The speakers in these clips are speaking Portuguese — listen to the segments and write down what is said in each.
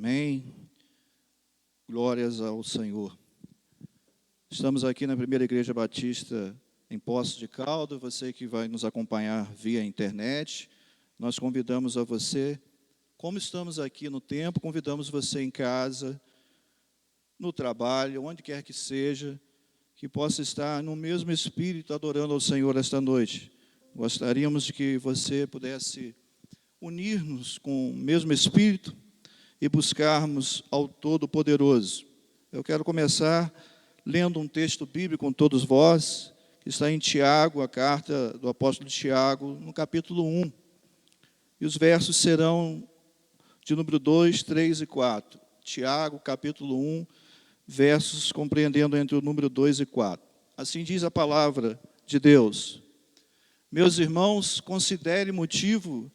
Amém. Glórias ao Senhor. Estamos aqui na Primeira Igreja Batista em Poços de Caldas. Você que vai nos acompanhar via internet, nós convidamos a você, como estamos aqui no templo, convidamos você em casa, no trabalho, onde quer que seja, que possa estar no mesmo espírito adorando ao Senhor esta noite. Gostaríamos de que você pudesse unir-nos com o mesmo espírito e buscarmos ao Todo-Poderoso. Eu quero começar lendo um texto bíblico com todos vós, que está em Tiago, a carta do apóstolo Tiago, no capítulo 1. E os versos serão de número 2, 3 e 4. Tiago, capítulo 1, versos compreendendo entre o número 2 e 4. Assim diz a palavra de Deus. Meus irmãos, considere motivo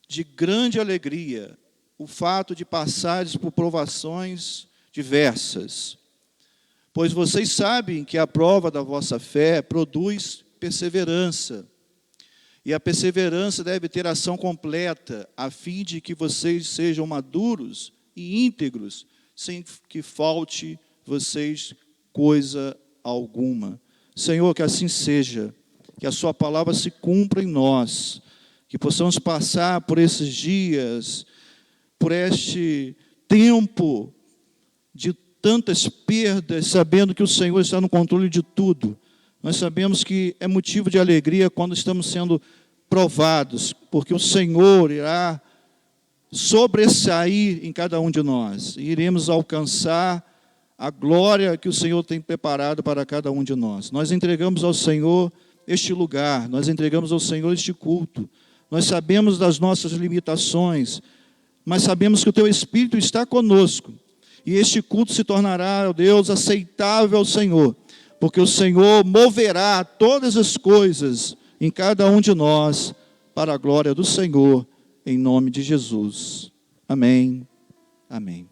de grande alegria o fato de passares por provações diversas, pois vocês sabem que a prova da vossa fé produz perseverança, e a perseverança deve ter ação completa, a fim de que vocês sejam maduros e íntegros, sem que falte vocês coisa alguma. Senhor, que assim seja, que a sua palavra se cumpra em nós, que possamos passar por esses dias, por este tempo de tantas perdas, sabendo que o Senhor está no controle de tudo. Nós sabemos que é motivo de alegria quando estamos sendo provados, porque o Senhor irá sobressair em cada um de nós, e iremos alcançar a glória que o Senhor tem preparado para cada um de nós. Nós entregamos ao Senhor este lugar, nós entregamos ao Senhor este culto. Nós sabemos das nossas limitações, mas sabemos que o Teu Espírito está conosco. E este culto se tornará, ó Deus, aceitável ao Senhor, porque o Senhor moverá todas as coisas em cada um de nós para a glória do Senhor, em nome de Jesus. Amém. Amém.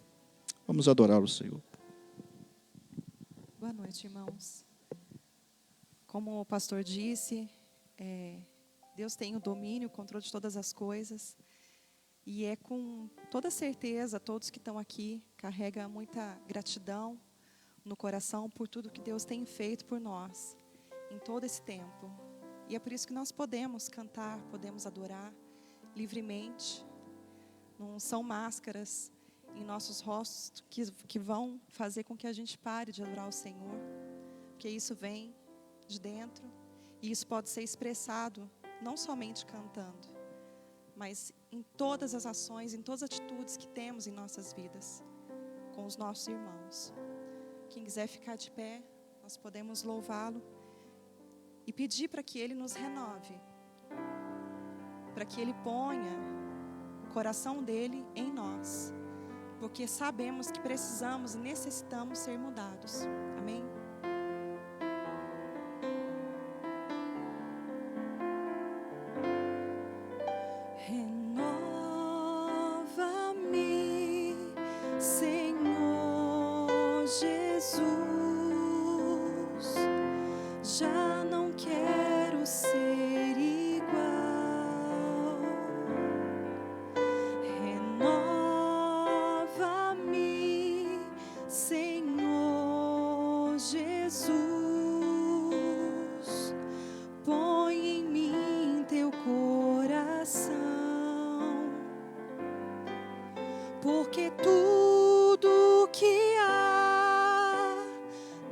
Vamos adorar o Senhor. Boa noite, irmãos. Como o pastor disse, Deus tem o domínio, o controle de todas as coisas. E é com toda certeza, todos que estão aqui, carregam muita gratidão no coração por tudo que Deus tem feito por nós, em todo esse tempo. E é por isso que nós podemos cantar, podemos adorar livremente. Não são máscaras em nossos rostos que vão fazer com que a gente pare de adorar o Senhor. Porque isso vem de dentro e isso pode ser expressado não somente cantando, mas em todas as ações, em todas as atitudes que temos em nossas vidas, com os nossos irmãos. Quem quiser ficar de pé, nós podemos louvá-lo e pedir para que Ele nos renove, para que Ele ponha o coração dEle em nós, porque sabemos que precisamos e necessitamos ser mudados. Amém? Renova-me, Senhor Jesus, já não quero ser igual. Renova-me, Senhor Jesus, põe em mim teu coração, porque tudo que há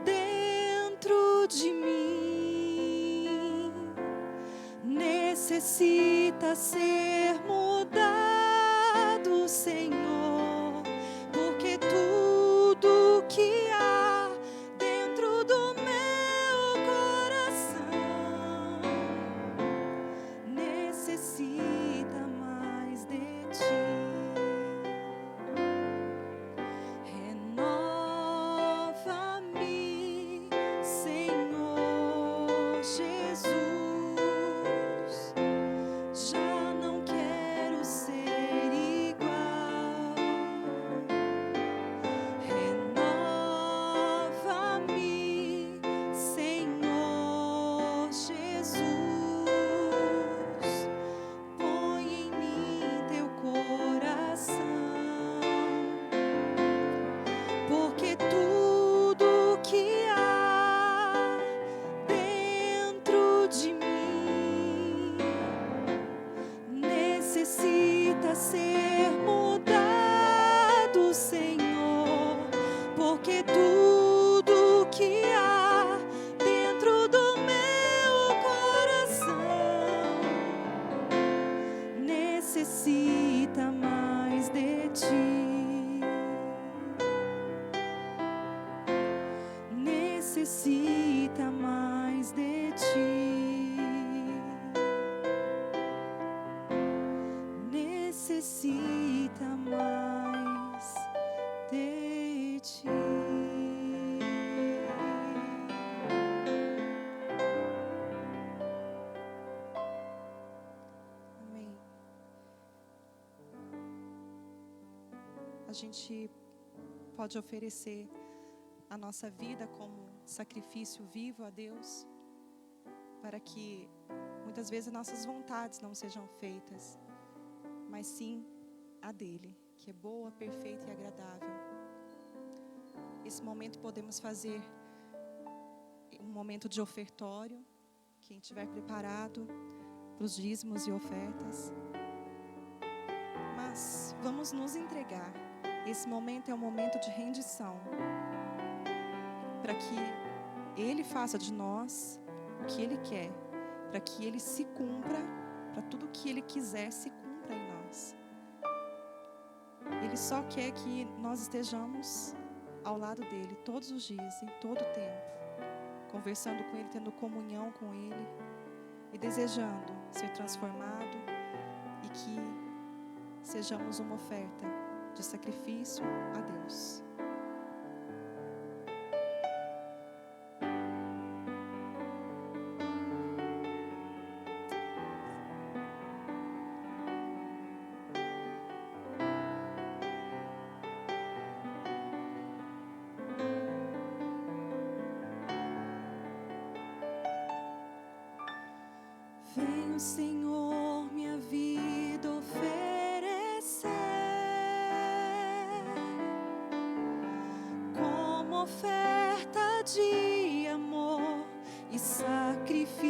dentro de mim necessita ser mudado, Senhor, porque tudo que há dentro do meu coração necessita mais de ti. Renova-me, Senhor Jesus, já não quero ser igual. para ser mudado, Senhor, porque tudo que há dentro do meu coração necessita mais de ti, necessita mais de ti, necessita mais de ti. Amém. A gente pode oferecer a nossa vida como sacrifício vivo a Deus, para que muitas vezes nossas vontades não sejam feitas, mas sim a dele, que é boa, perfeita e agradável. Esse momento podemos fazer um momento de ofertório, quem estiver preparado para os dízimos e ofertas. Mas vamos nos entregar. Esse momento é um momento de rendição, para que Ele faça de nós o que Ele quer, para que Ele se cumpra, para tudo que Ele quiser se cumpra em nós. Ele só quer que nós estejamos ao lado dEle todos os dias, em todo o tempo, conversando com Ele, tendo comunhão com Ele e desejando ser transformado, e que sejamos uma oferta de sacrifício a Deus. Venho, Senhor, minha vida oferecer como oferta de amor e sacrifício.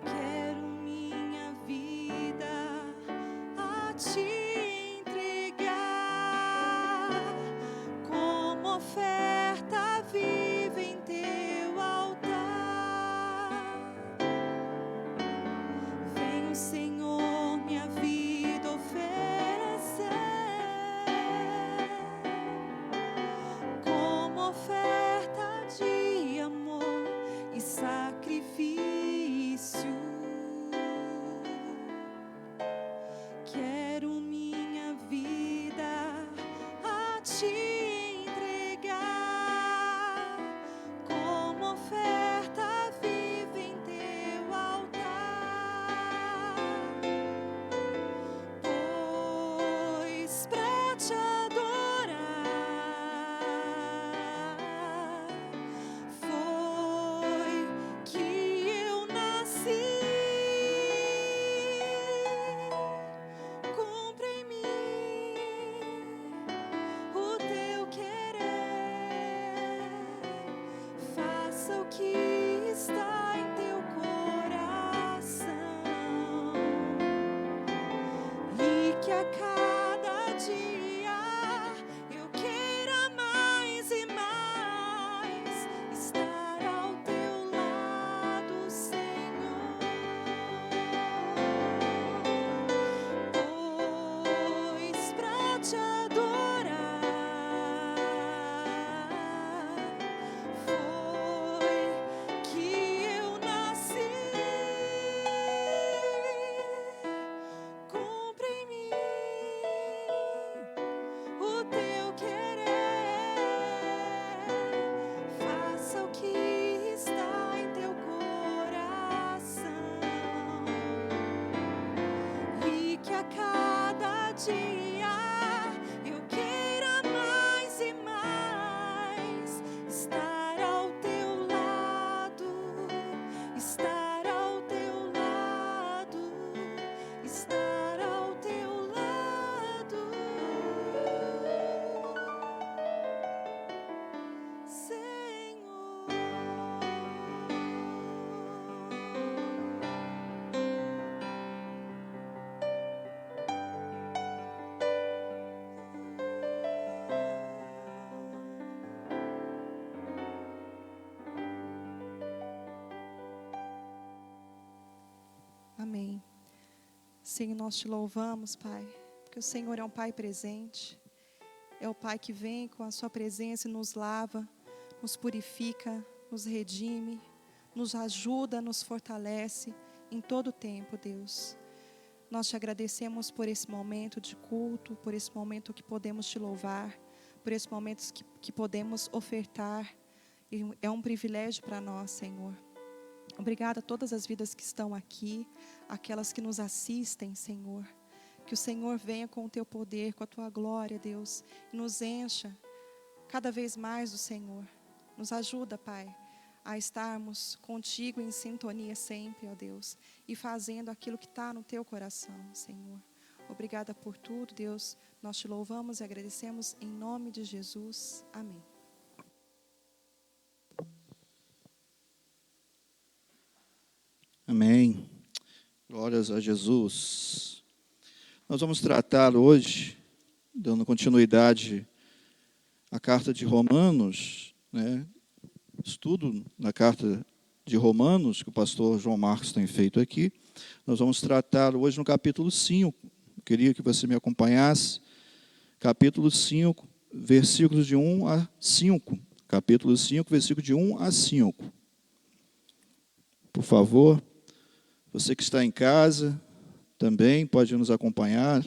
Quero minha vida a ti entregar como oferta viva em teu altar. Venho, Senhor, minha vida oferecer como oferta de amor e sacrifício. Quero minha vida a ti entregar como oferta viva em teu altar. Pois pra te adorar foi que eu Senhor, nós te louvamos, Pai, porque o Senhor é um Pai presente. É o Pai que vem com a sua presença e nos lava, nos purifica, nos redime, nos ajuda, nos fortalece em todo o tempo, Deus. Nós te agradecemos por esse momento de culto, por esse momento que podemos te louvar, por esse momento que podemos ofertar. E é um privilégio para nós, Senhor. Obrigada a todas as vidas que estão aqui, aquelas que nos assistem, Senhor. Que o Senhor venha com o teu poder, com a tua glória, Deus, e nos encha cada vez mais do Senhor. Nos ajuda, Pai, a estarmos contigo em sintonia sempre, ó Deus, e fazendo aquilo que está no teu coração, Senhor. Obrigada por tudo, Deus. Nós te louvamos e agradecemos em nome de Jesus. Amém. Amém. Glórias a Jesus. Nós vamos tratar hoje, dando continuidade à carta de Romanos, estudo na carta de Romanos, que o pastor João Marcos tem feito aqui. Nós vamos tratar hoje no capítulo 5. Eu queria que você me acompanhasse. Capítulo 5, versículos de 1 a 5. Capítulo 5, versículo de 1 a 5. Por favor, você que está em casa também pode nos acompanhar,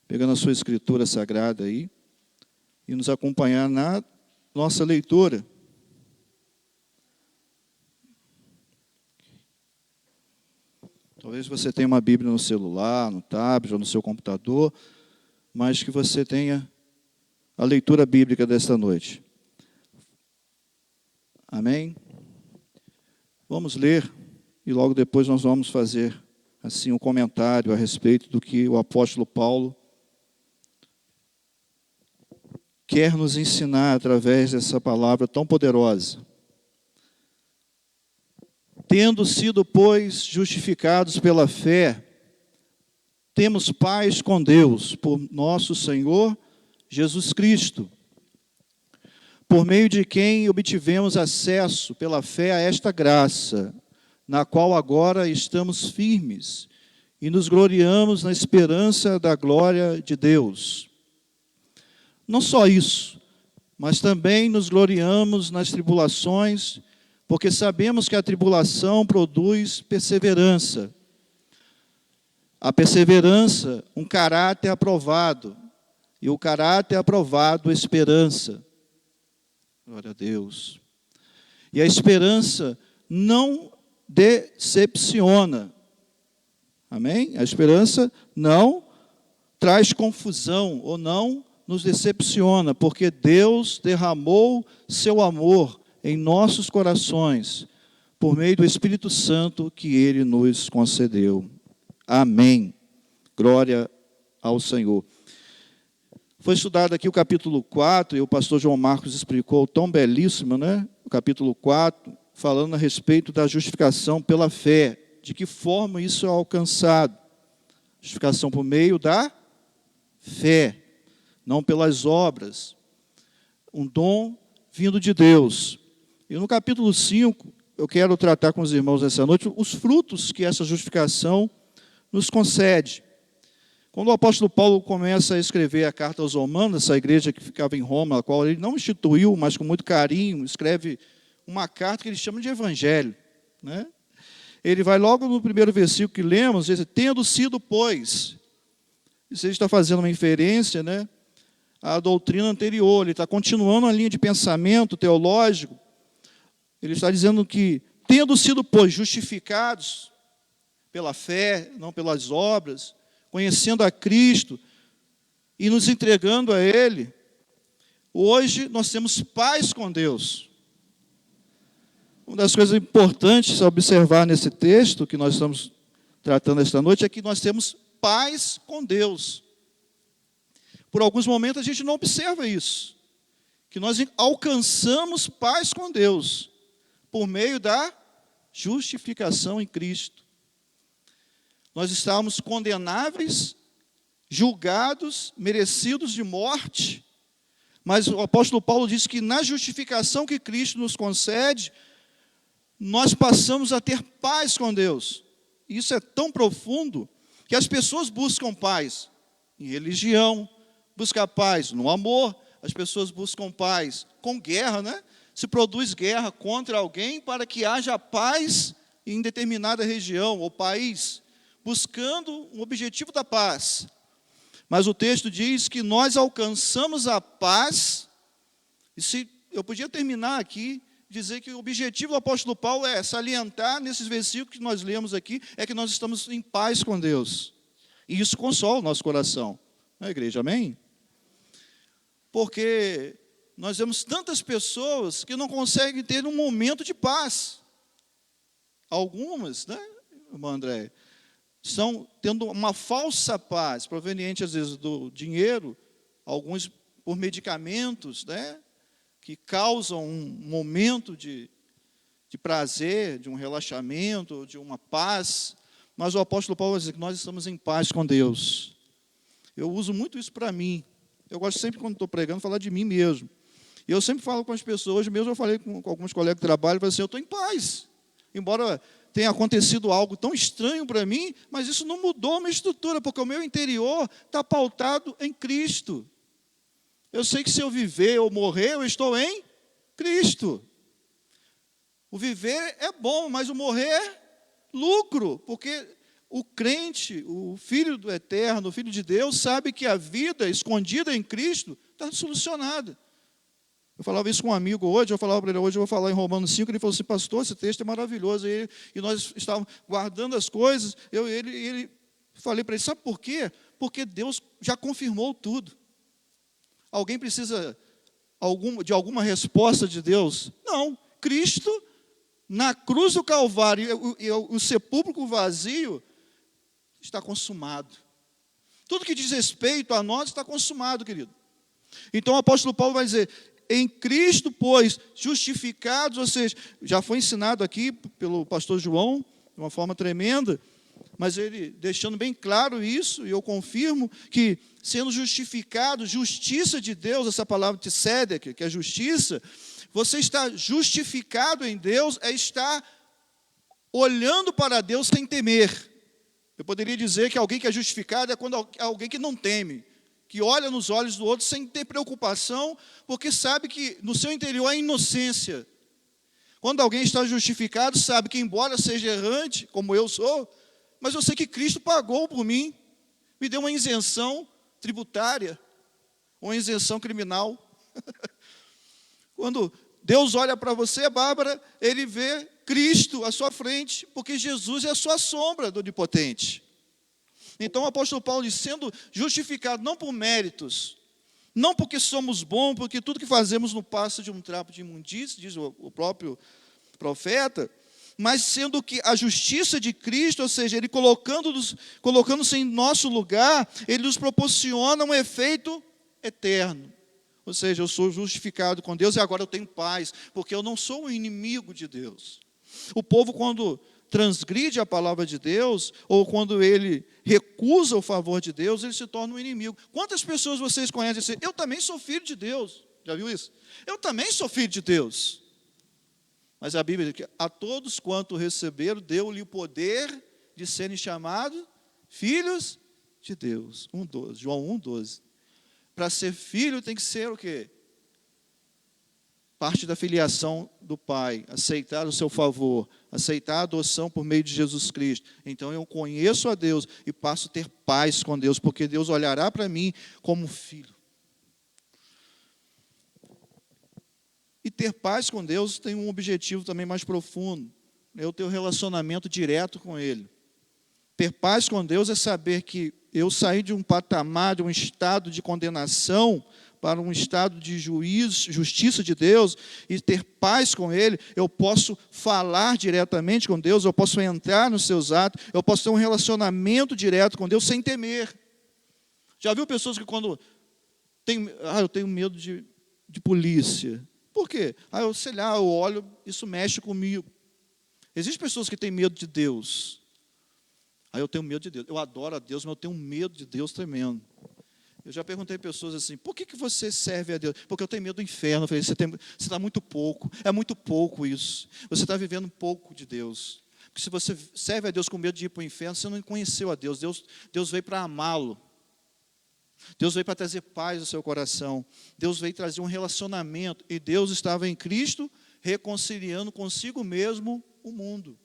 pegando a sua escritura sagrada aí, e nos acompanhar na nossa leitura. Talvez você tenha uma Bíblia no celular, no tablet ou no seu computador, mas que você tenha a leitura bíblica desta noite. Amém? Vamos ler e logo depois nós vamos fazer assim um comentário a respeito do que o apóstolo Paulo quer nos ensinar através dessa palavra tão poderosa. Tendo sido, pois, justificados pela fé, temos paz com Deus, por nosso Senhor Jesus Cristo, por meio de quem obtivemos acesso pela fé a esta graça, na qual agora estamos firmes e nos gloriamos na esperança da glória de Deus. Não só isso, mas também nos gloriamos nas tribulações, porque sabemos que a tribulação produz perseverança. A perseverança, um caráter aprovado, e o caráter aprovado, esperança. Glória a Deus. E a esperança não decepciona. Amém? A esperança não traz confusão ou não nos decepciona, porque Deus derramou seu amor em nossos corações por meio do Espírito Santo que Ele nos concedeu. Amém. Glória ao Senhor. Foi estudado aqui o capítulo 4, e o pastor João Marcos explicou tão belíssimo, O capítulo 4, falando a respeito da justificação pela fé. De que forma isso é alcançado? Justificação por meio da fé, não pelas obras. Um dom vindo de Deus. E no capítulo 5, eu quero tratar com os irmãos nessa noite os frutos que essa justificação nos concede. Quando o apóstolo Paulo começa a escrever a carta aos Romanos, essa igreja que ficava em Roma, a qual ele não instituiu, mas com muito carinho, escreve uma carta que ele chama de evangelho. Ele vai logo no primeiro versículo que lemos, diz, tendo sido, pois. Isso ele está fazendo uma inferência, à doutrina anterior. Ele está continuando a linha de pensamento teológico. Ele está dizendo que, tendo sido, pois, justificados pela fé, não pelas obras, conhecendo a Cristo e nos entregando a Ele, hoje nós temos paz com Deus. Uma das coisas importantes a observar nesse texto que nós estamos tratando esta noite é que nós temos paz com Deus. Por alguns momentos a gente não observa isso, que nós alcançamos paz com Deus por meio da justificação em Cristo. Nós estávamos condenáveis, julgados, merecidos de morte, mas o apóstolo Paulo diz que na justificação que Cristo nos concede, nós passamos a ter paz com Deus. Isso é tão profundo que que as pessoas buscam paz em religião, buscam paz no amor, as pessoas buscam paz com guerra, né? Se produz guerra contra alguém para que haja paz em determinada região ou país, buscando um objetivo da paz. Mas o texto diz que nós alcançamos a paz, e se eu podia terminar aqui, dizer que o objetivo do apóstolo Paulo é salientar nesses versículos que nós lemos aqui, é que nós estamos em paz com Deus. E isso consola o nosso coração. Não é, igreja? Amém? Porque nós vemos tantas pessoas que não conseguem ter um momento de paz. Algumas, né, irmão André, estão tendo uma falsa paz, proveniente às vezes do dinheiro, alguns por medicamentos, né, que causam um momento de prazer, de um relaxamento, de uma paz. Mas o apóstolo Paulo vai dizer que nós estamos em paz com Deus. Eu uso muito isso para mim. Eu gosto sempre, quando estou pregando, falar de mim mesmo. E eu sempre falo com as pessoas, hoje mesmo eu falei com alguns colegas de trabalho, eu falei assim, eu estou em paz. Embora tenha acontecido algo tão estranho para mim, mas isso não mudou a minha estrutura, porque o meu interior está pautado em Cristo. Eu sei que se eu viver ou morrer, eu estou em Cristo. O viver é bom, mas o morrer é lucro, porque o crente, o filho do eterno, o filho de Deus, sabe que a vida escondida em Cristo está solucionada. Eu falava isso com um amigo hoje, eu falava para ele hoje, eu vou falar em Romanos 5, ele falou assim, pastor, esse texto é maravilhoso. E nós estávamos guardando as coisas, ele falei para ele, sabe por quê? Porque Deus já confirmou tudo. Alguém precisa de alguma resposta de Deus? Não, Cristo, na cruz do Calvário, e o sepulcro vazio, está consumado. Tudo que diz respeito a nós está consumado, querido. Então o apóstolo Paulo vai dizer, em Cristo, pois, justificados, ou seja, já foi ensinado aqui pelo pastor João, de uma forma tremenda, mas ele deixando bem claro isso, e eu confirmo que, sendo justificado, justiça de Deus, essa palavra tzedek, que é justiça, você está justificado em Deus, é estar olhando para Deus sem temer. Eu poderia dizer que alguém que é justificado é quando alguém que não teme, que olha nos olhos do outro sem ter preocupação, porque sabe que no seu interior há inocência. Quando alguém está justificado, sabe que embora seja errante, como eu sou, mas eu sei que Cristo pagou por mim, me deu uma isenção tributária, uma isenção criminal. Quando Deus olha para você, Bárbara, Ele vê Cristo à sua frente, porque Jesus é a sua sombra do onipotente. Então o apóstolo Paulo diz, sendo justificado não por méritos, não porque somos bons, porque tudo que fazemos não passa de um trapo de imundície, diz o próprio profeta, mas sendo que a justiça de Cristo, ou seja, Ele colocando-se em nosso lugar, Ele nos proporciona um efeito eterno. Ou seja, eu sou justificado com Deus e agora eu tenho paz, porque eu não sou o inimigo de Deus. O povo, quando transgride a palavra de Deus, ou quando ele recusa o favor de Deus, ele se torna um inimigo. Quantas pessoas vocês conhecem assim? Eu também sou filho de Deus. Já viu isso? Eu também sou filho de Deus. Mas a Bíblia diz que a todos quanto receberam, deu-lhe o poder de serem chamados filhos de Deus. 1,12, João 1,12. Para ser filho tem que ser o quê? Parte da filiação do Pai, aceitar o seu favor, aceitar a adoção por meio de Jesus Cristo. Então eu conheço a Deus e passo a ter paz com Deus, porque Deus olhará para mim como filho. E ter paz com Deus tem um objetivo também mais profundo, é eu ter um relacionamento direto com Ele. Ter paz com Deus é saber que eu saí de um patamar, de um estado de condenação, para um estado de juízo, justiça de Deus, e ter paz com Ele, eu posso falar diretamente com Deus, eu posso entrar nos seus atos, eu posso ter um relacionamento direto com Deus sem temer. Já viu pessoas que quando eu tenho medo de polícia. Por quê? Eu sei lá, eu olho, isso mexe comigo. Existem pessoas que têm medo de Deus. Eu tenho medo de Deus. Eu adoro a Deus, mas eu tenho um medo de Deus tremendo. Eu já perguntei a pessoas assim, por que você serve a Deus? Porque eu tenho medo do inferno. Eu falei, você está muito pouco, é muito pouco isso. Você está vivendo pouco de Deus. Porque se você serve a Deus com medo de ir para o inferno, você não conheceu a Deus. Deus veio para amá-lo. Deus veio para trazer paz ao seu coração. Deus veio trazer um relacionamento. E Deus estava em Cristo, reconciliando consigo mesmo o mundo.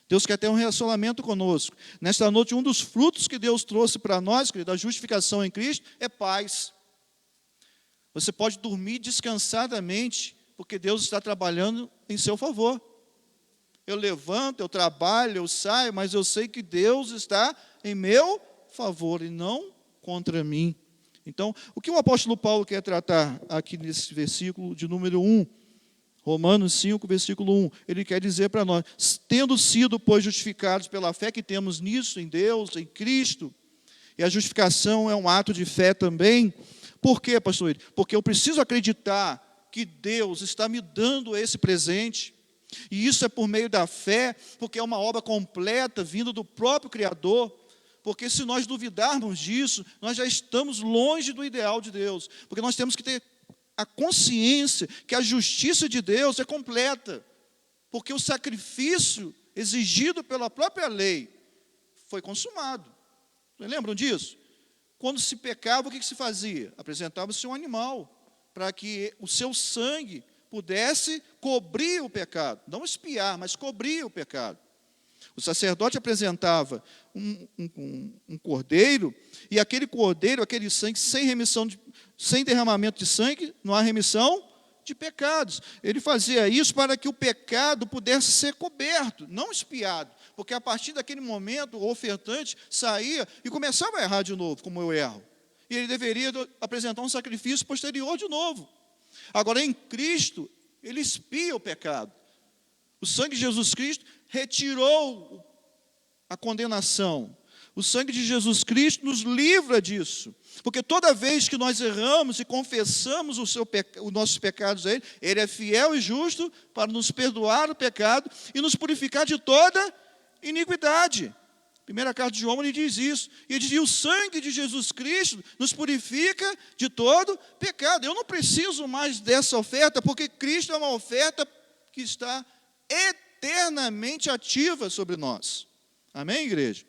Deus quer ter um relacionamento conosco. Nesta noite, um dos frutos que Deus trouxe para nós, da justificação em Cristo, é paz. Você pode dormir descansadamente, porque Deus está trabalhando em seu favor. Eu levanto, eu trabalho, eu saio, mas eu sei que Deus está em meu favor e não contra mim. Então, o que o apóstolo Paulo quer tratar aqui nesse versículo de número 1, Romanos 5, versículo 1, ele quer dizer para nós, tendo sido, pois, justificados pela fé que temos nisso, em Deus, em Cristo, e a justificação é um ato de fé também. Por quê, pastor? Porque eu preciso acreditar que Deus está me dando esse presente, e isso é por meio da fé, porque é uma obra completa, vinda do próprio Criador, porque se nós duvidarmos disso, nós já estamos longe do ideal de Deus, porque nós temos que ter a consciência que a justiça de Deus é completa, porque o sacrifício exigido pela própria lei foi consumado. Vocês lembram disso? Quando se pecava, o que se fazia? Apresentava-se um animal, para que o seu sangue pudesse cobrir o pecado, não expiar, mas cobrir o pecado. O sacerdote apresentava um cordeiro, e aquele cordeiro, aquele sangue, sem derramamento de sangue, não há remissão de pecados. Ele fazia isso para que o pecado pudesse ser coberto, não expiado, porque a partir daquele momento o ofertante saía e começava a errar de novo, como eu erro. E ele deveria apresentar um sacrifício posterior de novo. Agora, em Cristo, ele expia o pecado. O sangue de Jesus Cristo retirou a condenação. O sangue de Jesus Cristo nos livra disso. Porque toda vez que nós erramos e confessamos os nossos pecados a Ele, Ele é fiel e justo para nos perdoar o pecado e nos purificar de toda iniquidade. Primeira carta de João, ele diz isso. E ele diz, o sangue de Jesus Cristo nos purifica de todo pecado. Eu não preciso mais dessa oferta, porque Cristo é uma oferta que está eternamente ativa sobre nós. Amém, igreja?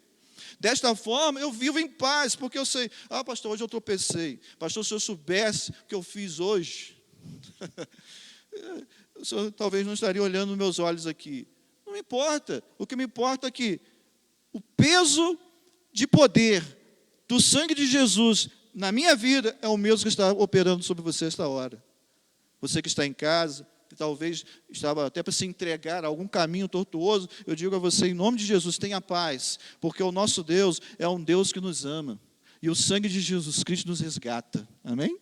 Desta forma, eu vivo em paz, porque eu sei, pastor, hoje eu tropecei. Pastor, se eu soubesse o que eu fiz hoje, o senhor talvez não estaria olhando nos meus olhos aqui. Não importa. O que me importa é que o peso de poder do sangue de Jesus na minha vida é o mesmo que está operando sobre você esta hora. Você que está em casa, que talvez estava até para se entregar a algum caminho tortuoso, eu digo a você, em nome de Jesus, tenha paz, porque o nosso Deus é um Deus que nos ama, e o sangue de Jesus Cristo nos resgata, amém?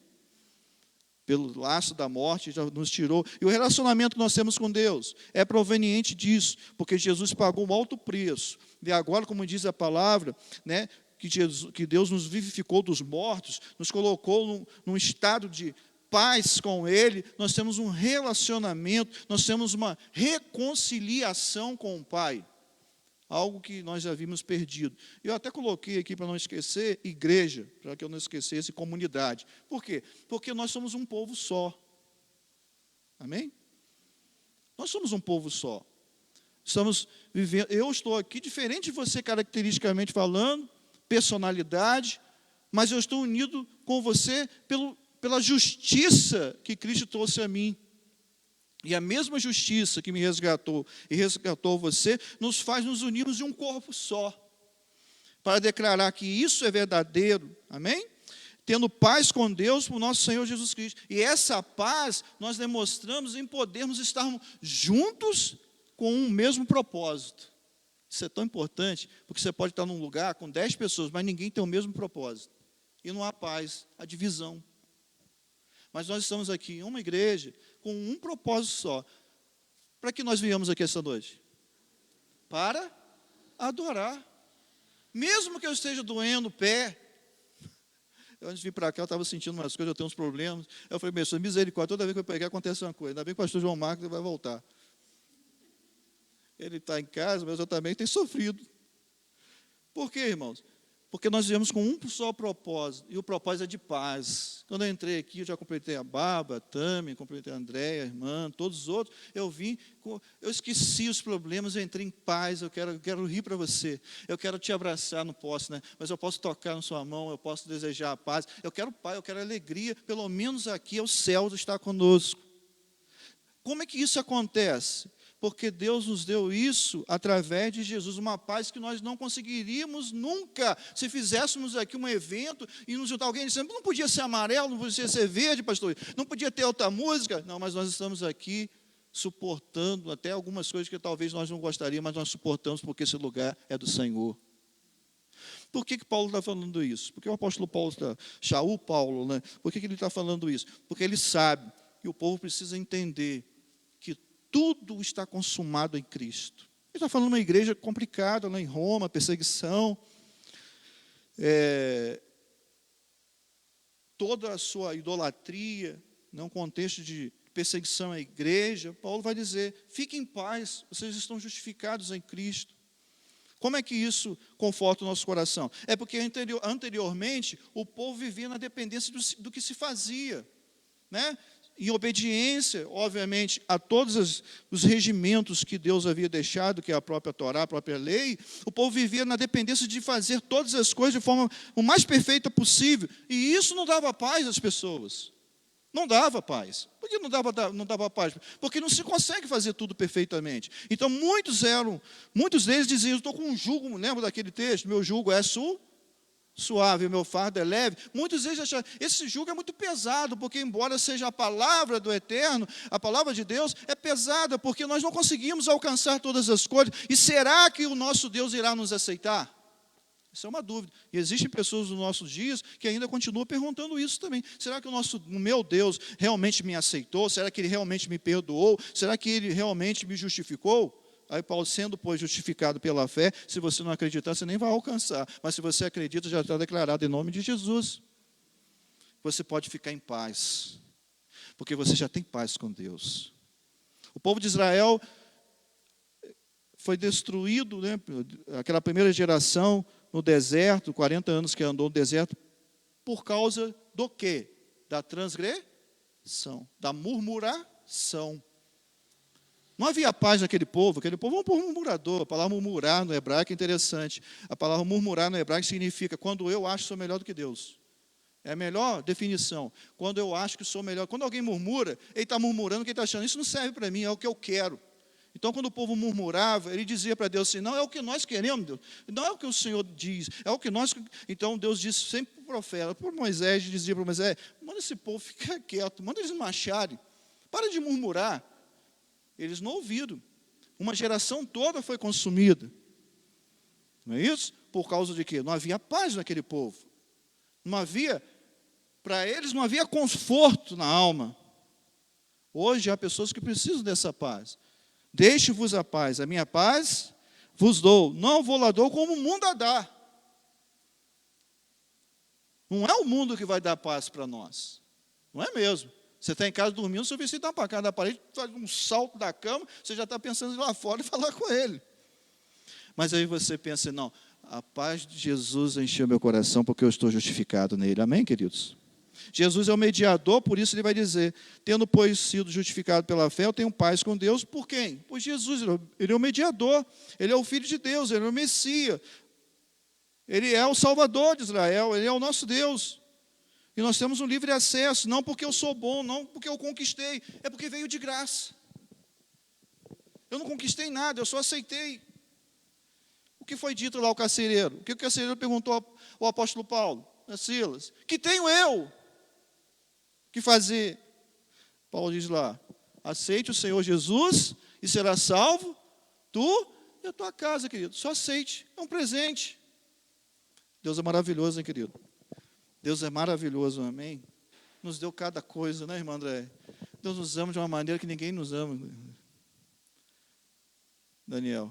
Pelo laço da morte, já nos tirou, e o relacionamento que nós temos com Deus é proveniente disso, porque Jesus pagou um alto preço, e agora, como diz a palavra, né, que Deus nos vivificou dos mortos, nos colocou num estado de paz com Ele, nós temos um relacionamento, nós temos uma reconciliação com o Pai, algo que nós já vimos perdido. Eu até coloquei aqui para não esquecer, igreja, para que eu não esquecesse, comunidade. Por quê? Porque nós somos um povo só. Amém? Nós somos um povo só. Estamos vivendo, eu estou aqui, diferente de você caracteristicamente falando, personalidade, mas eu estou unido com você pela justiça que Cristo trouxe a mim. E a mesma justiça que me resgatou e resgatou você, nos faz nos unirmos de um corpo só, para declarar que isso é verdadeiro, amém? Tendo paz com Deus por nosso Senhor Jesus Cristo. E essa paz nós demonstramos em podermos estarmos juntos com um mesmo propósito. Isso é tão importante, porque você pode estar num lugar com 10 pessoas, mas ninguém tem o mesmo propósito. E não há paz, há divisão. Mas nós estamos aqui em uma igreja com um propósito só. Para que nós viemos aqui essa noite? Para adorar. Mesmo que eu esteja doendo o pé. Antes de vir para cá, eu estava sentindo umas coisas, eu tenho uns problemas. Eu falei, meu Senhor, misericórdia, toda vez que eu pegar acontece uma coisa. Ainda bem que o pastor João Marcos vai voltar. Ele está em casa, mas eu também tenho sofrido. Por quê, irmãos? Porque nós vivemos com um só propósito, e o propósito é de paz. Quando eu entrei aqui, eu já cumprimentei a Bárbara, a Tami, cumprimentei a Andréia, a irmã, todos os outros. Eu esqueci os problemas, eu entrei em paz, eu quero rir para você. Eu quero te abraçar, não posso, né? Mas eu posso tocar na sua mão, eu posso desejar a paz. Eu quero paz, eu quero alegria, pelo menos aqui é o céu está conosco. Como é que isso acontece? Porque Deus nos deu isso através de Jesus, uma paz que nós não conseguiríamos nunca, se fizéssemos aqui um evento e nos juntar alguém dizendo, não podia ser amarelo, não podia ser verde, pastor, não podia ter outra música. Não, mas nós estamos aqui suportando até algumas coisas que talvez nós não gostaríamos, mas nós suportamos porque esse lugar é do Senhor. Por que Paulo está falando isso? Porque o apóstolo Paulo, Shaul Paulo, né? Por que ele está falando isso? Porque ele sabe que o povo precisa entender que tudo está consumado em Cristo. Ele está falando de uma igreja complicada lá em Roma, perseguição, toda a sua idolatria, num contexto de perseguição à igreja. Paulo vai dizer, fiquem em paz, vocês estão justificados em Cristo. Como é que isso conforta o nosso coração? É porque anteriormente o povo vivia na dependência do que se fazia, né? Em obediência, obviamente, a todos os regimentos que Deus havia deixado, que é a própria Torá, a própria lei, o povo vivia na dependência de fazer todas as coisas de forma o mais perfeita possível. E isso não dava paz às pessoas. Não dava paz. Por que não dava paz? Porque não se consegue fazer tudo perfeitamente. Então, muitos deles diziam, estou com um jugo, lembra daquele texto? Meu jugo é suave, o meu fardo é leve. Muitos deles acharam, esse jugo é muito pesado, porque embora seja a palavra do Eterno, a palavra de Deus é pesada, porque nós não conseguimos alcançar todas as coisas. E será que o nosso Deus irá nos aceitar? Isso é uma dúvida. E existem pessoas nos nossos dias que ainda continuam perguntando isso também. Será que o meu Deus realmente me aceitou? Será que Ele realmente me perdoou? Será que Ele realmente me justificou? Aí Paulo, sendo, pois, justificado pela fé, se você não acreditar, você nem vai alcançar. Mas se você acredita, já está declarado em nome de Jesus. Você pode ficar em paz, porque você já tem paz com Deus. O povo de Israel foi destruído, né, aquela primeira geração no deserto, 40 anos que andou no deserto, por causa do quê? Da transgressão, da murmuração. Não havia paz naquele povo é um povo murmurador. A palavra murmurar no hebraico é interessante. A palavra murmurar no hebraico significa quando eu acho que sou melhor do que Deus. É a melhor definição. Quando eu acho que sou melhor. Quando alguém murmura, ele está murmurando o que ele está achando. Isso não serve para mim, é o que eu quero. Então, quando o povo murmurava, ele dizia para Deus assim, não é o que nós queremos, Deus. Não é o que o Senhor diz, é o que nós... Então, Deus disse sempre para o profeta, para Moisés, dizia para Moisés, manda esse povo ficar quieto, manda eles marcharem, para de murmurar. Eles não ouviram. Uma geração toda foi consumida. Não é isso? Por causa de quê? Não havia paz naquele povo. Para eles não havia conforto na alma. Hoje há pessoas que precisam dessa paz. Deixe-vos a paz, a minha paz vos dou. Não vou lá dou como o mundo a dá. Não é o mundo que vai dar paz para nós. Não é mesmo. Você está em casa dormindo, seu vizinho está para cá da parede, faz um salto da cama, você já está pensando em ir lá fora e falar com ele. Mas aí você pensa, não, a paz de Jesus encheu meu coração porque eu estou justificado nele. Amém, queridos? Jesus é o mediador, por isso ele vai dizer, tendo, pois, sido justificado pela fé, eu tenho paz com Deus. Por quem? Por Jesus, ele é o mediador, ele é o Filho de Deus, ele é o Messias, ele é o Salvador de Israel, ele é o nosso Deus. E nós temos um livre acesso, não porque eu sou bom, não porque eu conquistei, é porque veio de graça. Eu não conquistei nada, eu só aceitei. O que foi dito lá ao carcereiro? O que o carcereiro perguntou ao apóstolo Paulo, a Silas? Que tenho eu que fazer? Paulo diz lá, aceite o Senhor Jesus e será salvo, tu e a tua casa, querido. Só aceite, é um presente. Deus é maravilhoso, hein, querido? Deus é maravilhoso, amém? Nos deu cada coisa, né, irmã André? Deus nos ama de uma maneira que ninguém nos ama. Daniel,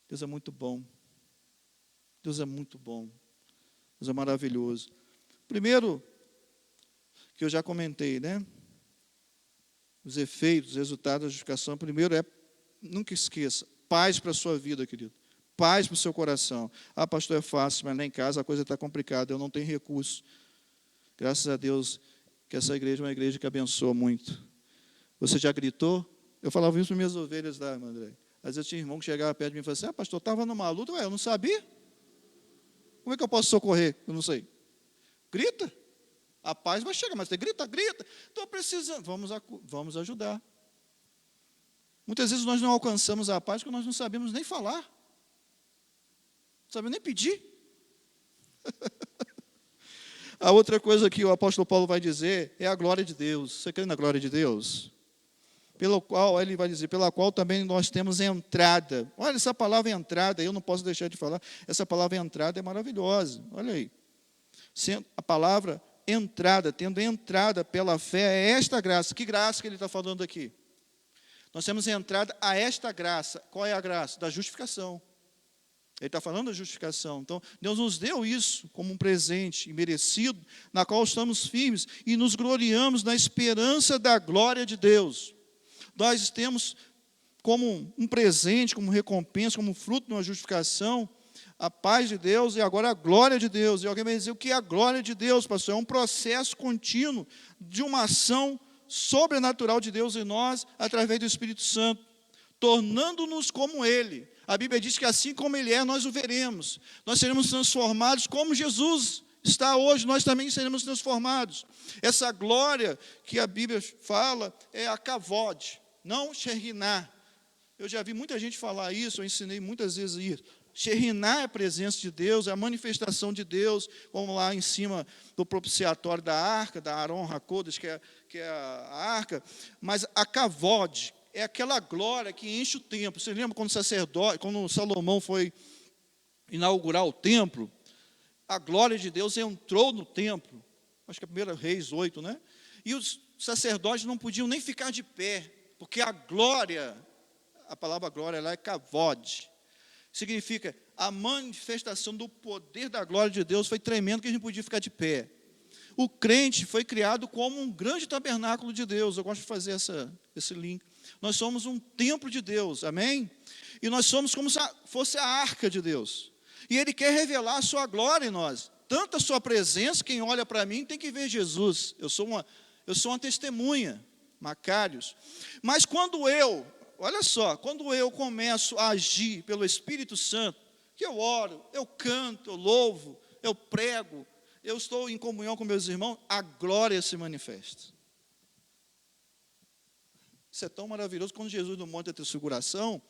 Deus é muito bom. Deus é muito bom. Deus é maravilhoso. Primeiro, que eu já comentei, né? Os efeitos, os resultados da justificação. Primeiro nunca esqueça, paz para a sua vida, querido. paz para o seu coração. Ah, pastor, é fácil, mas lá em casa a coisa está complicada, eu não tenho recurso. Graças a Deus que essa igreja é uma igreja que abençoa muito. Você já gritou? Eu falava isso para minhas ovelhas lá, André. Às vezes tinha irmão que chegava perto de mim e falava assim, pastor, estava numa luta, eu não sabia. Como é que eu posso socorrer? Eu não sei. Grita. A paz vai chegar, mas você grita. Estou precisando. Vamos ajudar. Muitas vezes nós não alcançamos a paz porque nós não sabemos nem falar. Não sabemos nem pedir. A outra coisa que o apóstolo Paulo vai dizer é a glória de Deus. Você crê na glória de Deus? Pelo qual, ele vai dizer, pela qual também nós temos entrada. Olha, essa palavra entrada, eu não posso deixar de falar, essa palavra entrada é maravilhosa. Olha aí. A palavra entrada, tendo entrada pela fé, é esta graça. Que graça que ele está falando aqui? Nós temos entrada a esta graça. Qual é a graça? Da justificação. Ele está falando da justificação. Então, Deus nos deu isso como um presente imerecido, na qual estamos firmes e nos gloriamos na esperança da glória de Deus. Nós temos como um presente, como recompensa, como fruto de uma justificação, a paz de Deus e agora a glória de Deus. E alguém vai dizer, o que é a glória de Deus, pastor? É um processo contínuo de uma ação sobrenatural de Deus em nós, através do Espírito Santo, tornando-nos como Ele. A Bíblia diz que assim como Ele é, nós o veremos. Nós seremos transformados como Jesus está hoje, nós também seremos transformados. Essa glória que a Bíblia fala é a kavod, não Sheriná. Eu já vi muita gente falar isso, eu ensinei muitas vezes isso. Sheriná é a presença de Deus, é a manifestação de Deus, como lá em cima do propiciatório da arca, da Aron Hakodesh, que é a arca. Mas a kavod é aquela glória que enche o templo. Você lembra quando Salomão foi inaugurar o templo? A glória de Deus entrou no templo. Acho que é 1 Reis 8, né? E os sacerdotes não podiam nem ficar de pé, porque a glória, a palavra glória lá é kavod. Significa a manifestação do poder da glória de Deus foi tremendo que a gente podia ficar de pé. O crente foi criado como um grande tabernáculo de Deus. Eu gosto de fazer esse link. Nós somos um templo de Deus, amém? E nós somos como se fosse a arca de Deus. E Ele quer revelar a sua glória em nós. Tanto a sua presença, quem olha para mim tem que ver Jesus. Eu sou uma testemunha, Macários. Mas olha só, quando eu começo a agir pelo Espírito Santo, que eu oro, eu canto, eu louvo, eu prego, eu estou em comunhão com meus irmãos, a glória se manifesta. Isso é tão maravilhoso. Quando Jesus no Monte da Transfiguração,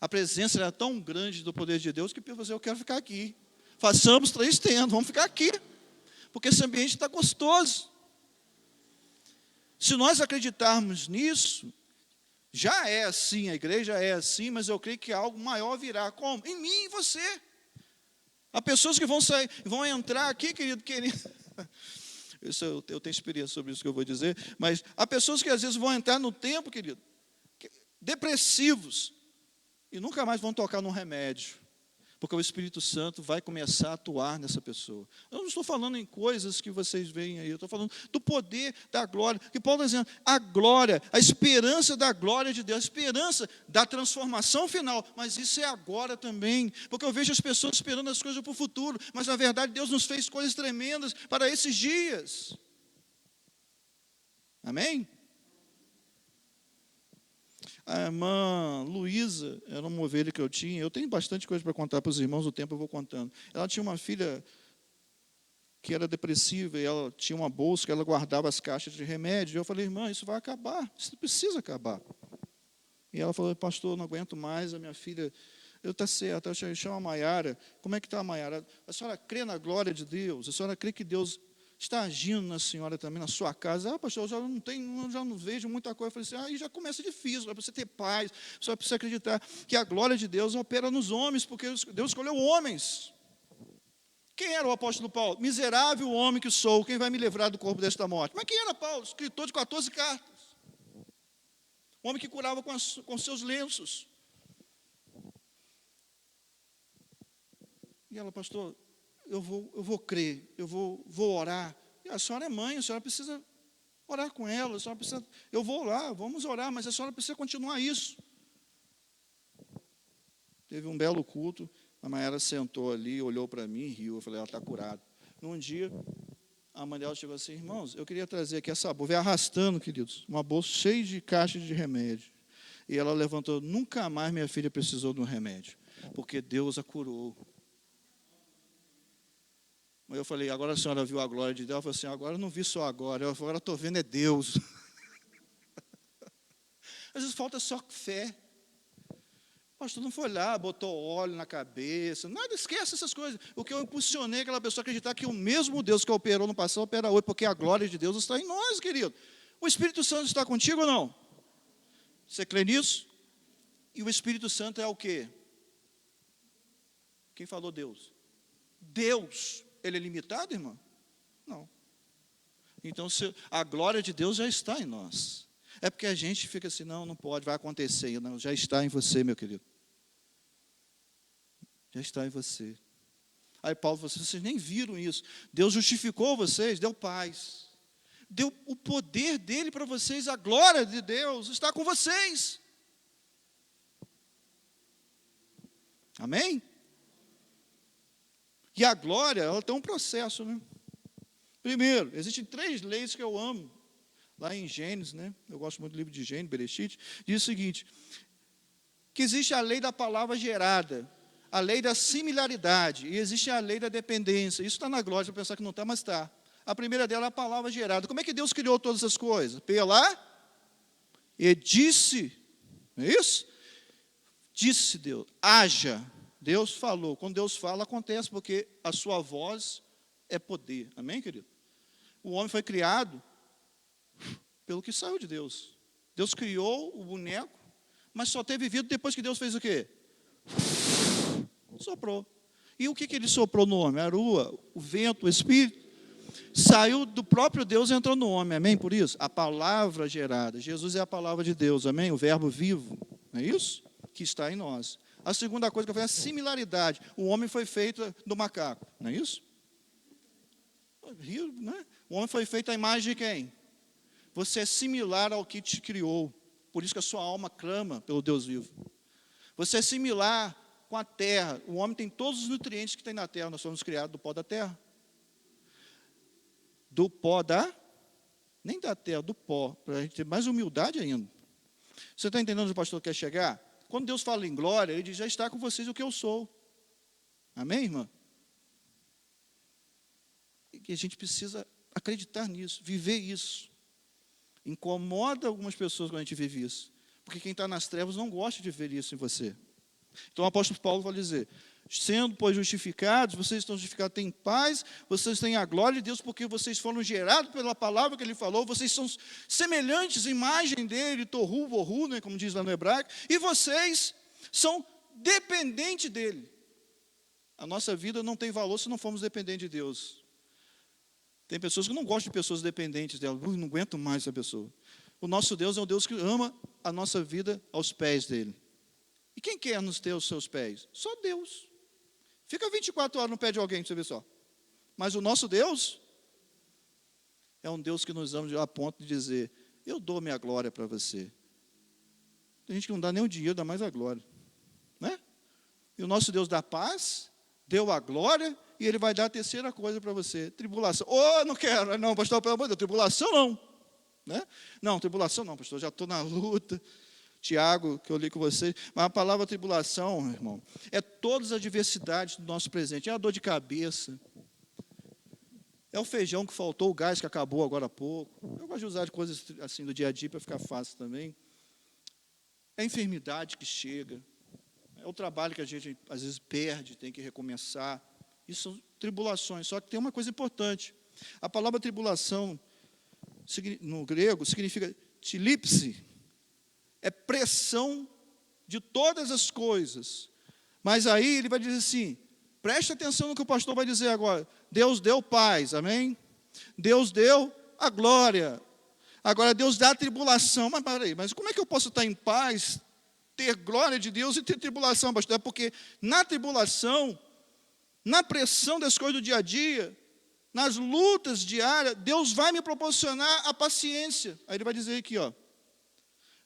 a presença era tão grande do poder de Deus que eu quero ficar aqui. Façamos 3 tendas, vamos ficar aqui, porque esse ambiente está gostoso. Se nós acreditarmos nisso, já é assim, a igreja é assim, mas eu creio que algo maior virá. Como? Em mim e em você. Há pessoas que vão entrar aqui, querido. Eu tenho experiência sobre isso que eu vou dizer, mas há pessoas que às vezes vão entrar no templo, querido, depressivos, e nunca mais vão tocar num remédio, porque o Espírito Santo vai começar a atuar nessa pessoa. Eu não estou falando em coisas que vocês veem aí, eu estou falando do poder da glória, que Paulo está dizendo, a glória, a esperança da glória de Deus, a esperança da transformação final, mas isso é agora também, porque eu vejo as pessoas esperando as coisas para o futuro, mas na verdade Deus nos fez coisas tremendas para esses dias. Amém? A irmã Luísa era uma ovelha que eu tinha. Eu tenho bastante coisa para contar para os irmãos, o tempo eu vou contando. Ela tinha uma filha que era depressiva, e ela tinha uma bolsa que ela guardava as caixas de remédio. E eu falei, irmã, isso vai acabar, isso precisa acabar. E ela falou, pastor, não aguento mais, a minha filha... Está certo, eu chamo a Maiara. Como é que está a Maiara? A senhora crê na glória de Deus? A senhora crê que Deus está agindo na senhora também, na sua casa? Ah, pastor, eu já não vejo muita coisa. Eu falei assim, aí já começa difícil, para você ter paz, você precisa acreditar que a glória de Deus opera nos homens, porque Deus escolheu homens. Quem era o apóstolo Paulo? Miserável homem que sou, quem vai me livrar do corpo desta morte? Mas quem era Paulo? Escritor de 14 cartas. Um homem que curava com seus lenços. E ela, pastor, eu vou crer, eu vou orar. E a senhora é mãe, a senhora precisa orar com ela, a senhora precisa, eu vou lá, vamos orar, mas a senhora precisa continuar isso. Teve um belo culto, a Mayara sentou ali, olhou para mim e riu. Eu falei, ela está curada. Num dia, a mãe dela chegou assim, irmãos, eu queria trazer aqui essa bolsa, veio arrastando, queridos, uma bolsa cheia de caixas de remédio. E ela levantou, nunca mais minha filha precisou de um remédio, porque Deus a curou. Eu falei, agora a senhora viu a glória de Deus? Ela falou assim, agora eu não vi só agora, agora estou vendo é Deus. Às vezes falta só fé. O pastor não foi lá, botou óleo na cabeça, nada, esquece essas coisas. O que eu impulsionei aquela pessoa a acreditar que o mesmo Deus que operou no passado opera hoje, porque a glória de Deus está em nós, querido. O Espírito Santo está contigo ou não? Você crê nisso? E o Espírito Santo é o quê? Quem falou Deus? Deus. Ele é limitado, irmão? Não. Então, a glória de Deus já está em nós. É porque a gente fica assim, não pode, vai acontecer. Não, já está em você, meu querido. Já está em você. Aí Paulo falou assim, vocês nem viram isso. Deus justificou vocês, deu paz. Deu o poder dele para vocês, a glória de Deus está com vocês. Amém? E a glória, ela tem um processo, né? Primeiro, existem 3 leis que eu amo. Lá em Gênesis, né? Eu gosto muito do livro de Gênesis, Bereshit, diz o seguinte, que existe a lei da palavra gerada, a lei da similaridade, e existe a lei da dependência. Isso está na glória, para pensar que não está, mas está. A primeira dela é a palavra gerada. Como é que Deus criou todas essas coisas? E disse, não é isso? Disse Deus, haja. Deus falou. Quando Deus fala, acontece, porque a sua voz é poder. Amém, querido? O homem foi criado pelo que saiu de Deus. Deus criou o boneco, mas só teve vida depois que Deus fez o quê? Soprou. E o que ele soprou no homem? A rua, o vento, o Espírito. Saiu do próprio Deus e entrou no homem. Amém? Por isso, a palavra gerada. Jesus é a palavra de Deus. Amém? O verbo vivo. Não é isso? Que está em nós. A segunda coisa que foi a similaridade. O homem foi feito do macaco, não é isso? Né? O homem foi feito à imagem de quem? Você é similar ao que te criou. Por isso que a sua alma clama pelo Deus vivo. Você é similar com a terra. O homem tem todos os nutrientes que tem na terra. Nós somos criados do pó da terra. Do pó nem da terra, do pó. Para a gente ter mais humildade ainda. Você está entendendo onde o pastor quer chegar? Quando Deus fala em glória, Ele diz, já está com vocês o que eu sou. Amém, irmã? E a gente precisa acreditar nisso, viver isso. Incomoda algumas pessoas quando a gente vive isso. Porque quem está nas trevas não gosta de ver isso em você. Então o apóstolo Paulo vai dizer, sendo, pois, justificados, vocês estão justificados, têm paz, vocês têm a glória de Deus, porque vocês foram gerados pela palavra que Ele falou, vocês são semelhantes, imagem dEle, torru, vorru, né, como diz lá no hebraico, e vocês são dependentes dEle. A nossa vida não tem valor se não formos dependentes de Deus. Tem pessoas que não gostam de pessoas dependentes dela, não aguento mais essa pessoa. O nosso Deus é um Deus que ama a nossa vida aos pés dEle. E quem quer nos ter os seus pés? Só Deus. Fica 24 horas no pé de alguém, você vê só. Mas o nosso Deus é um Deus que nos ama a ponto de dizer, eu dou minha glória para você. Tem gente que não dá nem o dinheiro, dá mais a glória. Né? E o nosso Deus dá paz, deu a glória, e Ele vai dar a terceira coisa para você. Tribulação. Não quero. Não, pastor, pelo amor de Deus, tribulação não. Né? Não, tribulação não, pastor, já estou na luta. Tiago, que eu li com vocês, mas a palavra tribulação, irmão, é todas as adversidades do nosso presente. É a dor de cabeça, é o feijão que faltou, o gás que acabou agora há pouco. Eu gosto de usar coisas assim do dia a dia para ficar fácil também. É a enfermidade que chega, é o trabalho que a gente às vezes perde, tem que recomeçar. Isso são tribulações, só que tem uma coisa importante. A palavra tribulação, no grego, significa tilipse, é pressão de todas as coisas. Mas aí ele vai dizer assim, preste atenção no que o pastor vai dizer agora. Deus deu paz, amém? Deus deu a glória. Agora Deus dá a tribulação. Mas peraí, mas como é que eu posso estar em paz, ter glória de Deus e ter tribulação, pastor? É porque na tribulação, na pressão das coisas do dia a dia, nas lutas diárias, Deus vai me proporcionar a paciência. Aí ele vai dizer aqui, ó.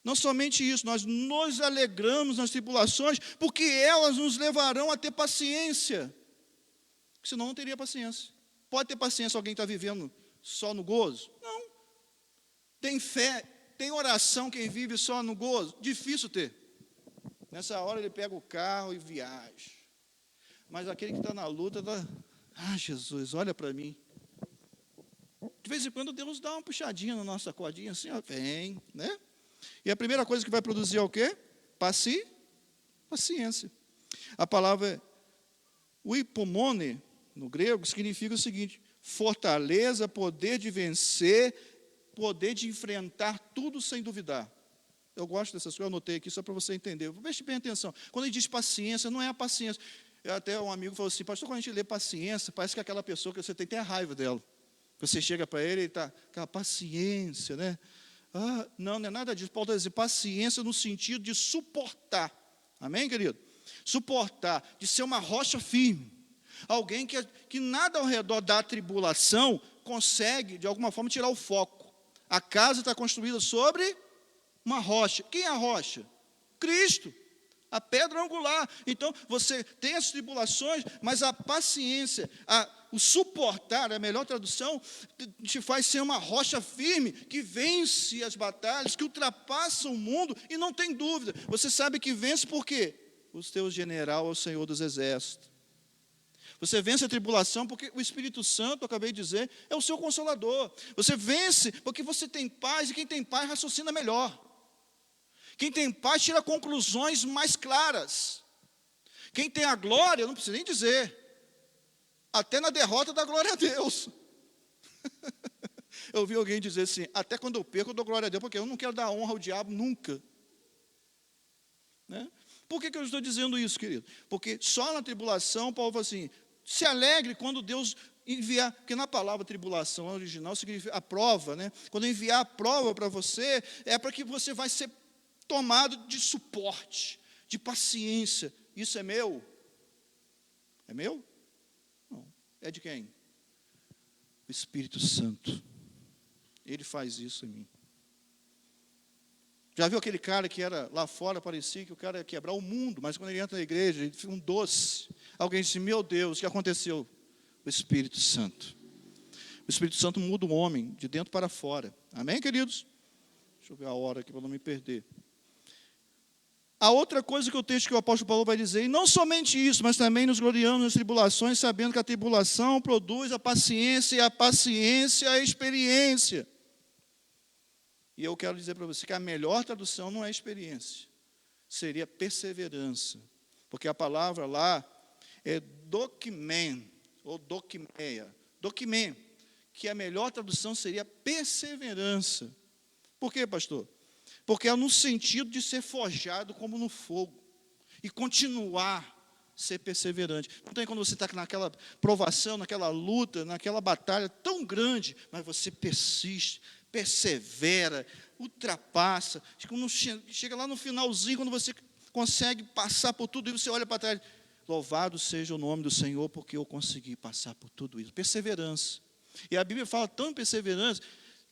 Não somente isso, nós nos alegramos nas tribulações, porque elas nos levarão a ter paciência. Senão não teria paciência. Pode ter paciência alguém que está vivendo só no gozo? Não. Tem fé, tem oração quem vive só no gozo? Difícil ter. Nessa hora ele pega o carro e viaja. Mas aquele que está na luta, Jesus, olha para mim. De vez em quando Deus dá uma puxadinha na nossa cordinha, assim, ó, vem, né? E a primeira coisa que vai produzir é o quê? Paciência. A palavra uipomone, no grego, significa o seguinte: fortaleza, poder de vencer, poder de enfrentar tudo sem duvidar. Eu gosto dessas coisas, eu anotei aqui só para você entender. Preste bem atenção. Quando ele diz paciência, não é a paciência. Até um amigo falou assim: pastor, quando a gente lê paciência, parece que aquela pessoa que você tem até raiva dela. Você chega para ele e está aquela paciência, né? Não é nada disso. Paulo está dizendo paciência no sentido de suportar. Amém, querido? Suportar, de ser uma rocha firme. Alguém que nada ao redor da tribulação consegue, de alguma forma, tirar o foco. A casa está construída sobre uma rocha. Quem é a rocha? Cristo. A pedra angular. Então, você tem as tribulações, mas a paciência, o suportar, a melhor tradução, te faz ser uma rocha firme, que vence as batalhas, que ultrapassa o mundo, e não tem dúvida. Você sabe que vence por quê? O teu general é o Senhor dos Exércitos. Você vence a tribulação porque o Espírito Santo, eu acabei de dizer, é o seu consolador. Você vence porque você tem paz, e quem tem paz raciocina melhor. Quem tem paz tira conclusões mais claras. Quem tem a glória, não precisa nem dizer. Até na derrota dá glória a Deus. Eu ouvi alguém dizer assim: até quando eu perco eu dou glória a Deus, porque eu não quero dar honra ao diabo nunca. Né? Por que eu estou dizendo isso, querido? Porque só na tribulação, Paulo fala assim: se alegre quando Deus enviar, porque na palavra tribulação original significa a prova, né? Quando enviar a prova para você, é para que você vai ser tomado de suporte, de paciência. Isso é meu? É meu? Não. É de quem? O Espírito Santo. Ele faz isso em mim. Já viu aquele cara que era lá fora, parecia que o cara ia quebrar o mundo, mas quando ele entra na igreja, ele fica um doce. Alguém disse: meu Deus, o que aconteceu? O Espírito Santo. O Espírito Santo muda o homem de dentro para fora. Amém, queridos? Deixa eu ver a hora aqui para não me perder. A outra coisa que o texto que o apóstolo Paulo vai dizer: e não somente isso, mas também nos gloriamos nas tribulações, sabendo que a tribulação produz a paciência, e a paciência a experiência. E eu quero dizer para você que a melhor tradução não é experiência, seria perseverança. Porque a palavra lá é dokmen, ou dokmeia. Dokmen, que a melhor tradução seria perseverança. Por quê, pastor? Porque é no sentido de ser forjado como no fogo. E continuar a ser perseverante. Não tem quando você está naquela provação, naquela luta, naquela batalha tão grande, mas você persiste, persevera, ultrapassa. Quando chega lá no finalzinho, quando você consegue passar por tudo isso, você olha para trás: louvado seja o nome do Senhor, porque eu consegui passar por tudo isso. Perseverança. E a Bíblia fala tão em perseverança,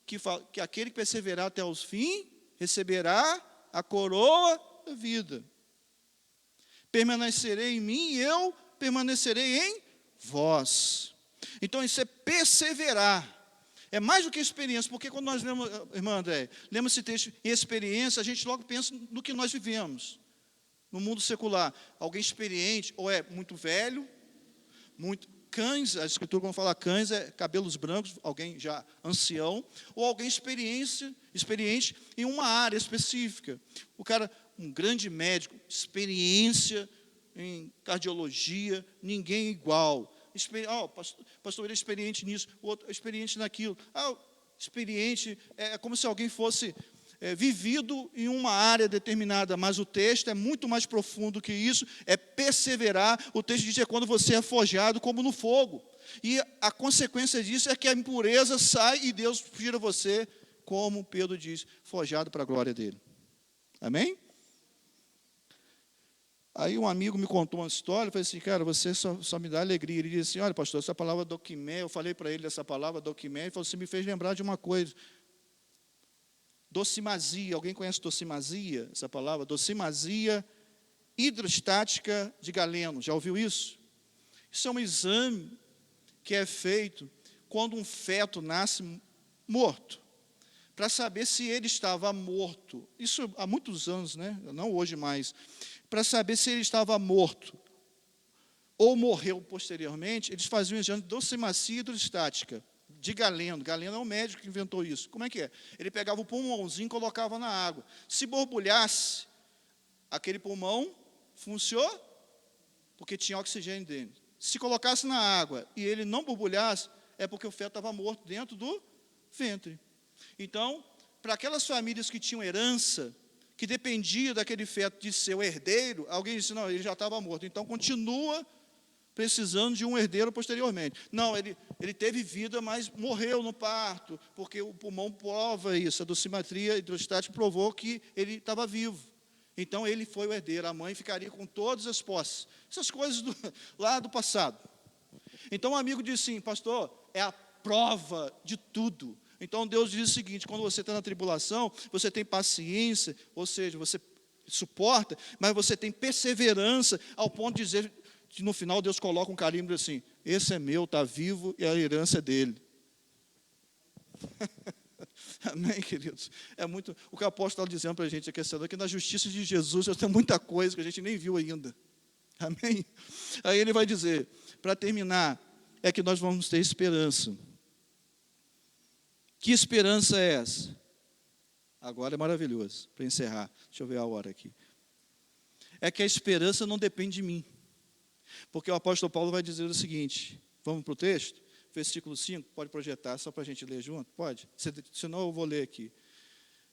que aquele que perseverar até os fins, receberá a coroa da vida. Permanecerei em mim e eu permanecerei em vós. Então isso é perseverar. É mais do que experiência, porque quando nós lemos, irmã André, lemos esse texto em experiência, a gente logo pensa no que nós vivemos. No mundo secular, alguém experiente, ou é muito velho, muito cães, a escritura quando fala cães é cabelos brancos, alguém já ancião, ou alguém experiente em uma área específica. O cara, um grande médico, experiência em cardiologia, ninguém igual. Pastor, ele é experiente nisso, o outro é experiente naquilo. Experiente, é como se alguém fosse vivido em uma área determinada, mas o texto é muito mais profundo que isso, é perseverar. O texto diz que é quando você é forjado como no fogo, e a consequência disso é que a impureza sai e Deus tira você, como Pedro diz, forjado para a glória dele. Amém? Aí um amigo me contou uma história, eu falei assim: cara, você só me dá alegria. Ele disse assim: olha, pastor, essa palavra dokimé, eu falei para ele dessa palavra dokimé, ele falou: você me fez lembrar de uma coisa. Docimasia. Alguém conhece docimasia? Essa palavra? Docimasia hidrostática de Galeno. Já ouviu isso? Isso é um exame que é feito quando um feto nasce morto, para saber se ele estava morto. Isso há muitos anos, né? Não hoje mais. Para saber se ele estava morto ou morreu posteriormente, eles faziam um exame de docimacia hidrostática de Galeno. Galeno é o médico que inventou isso. Como é que é? Ele pegava o pulmãozinho e colocava na água. Se borbulhasse, aquele pulmão funcionou, porque tinha oxigênio dentro. Se colocasse na água e ele não borbulhasse, é porque o feto estava morto dentro do ventre. Então, para aquelas famílias que tinham herança, que dependia daquele feto de ser o herdeiro, alguém disse, não, ele já estava morto. Então, continua precisando de um herdeiro posteriormente. Não, ele teve vida, mas morreu no parto, porque o pulmão prova isso. A docimetria hidrostática provou que ele estava vivo. Então, ele foi o herdeiro. A mãe ficaria com todas as posses. Essas coisas lá do passado. Então, um amigo disse assim, pastor, é a prova de tudo. Então, Deus diz o seguinte, quando você está na tribulação, você tem paciência, ou seja, você suporta, mas você tem perseverança, ao ponto de dizer que no final Deus coloca um carimbo assim, esse é meu, está vivo, e a herança é dele. Amém, queridos? É muito, o que o apóstolo está dizendo para a gente, a questão é que na justiça de Jesus, tem muita coisa que a gente nem viu ainda. Amém? Aí ele vai dizer, para terminar, é que nós vamos ter esperança. Que esperança é essa? Agora é maravilhoso, para encerrar. Deixa eu ver a hora aqui. É que a esperança não depende de mim. Porque o apóstolo Paulo vai dizer o seguinte, vamos para o texto? Versículo 5, pode projetar, só para a gente ler junto? Pode? Senão eu vou ler aqui.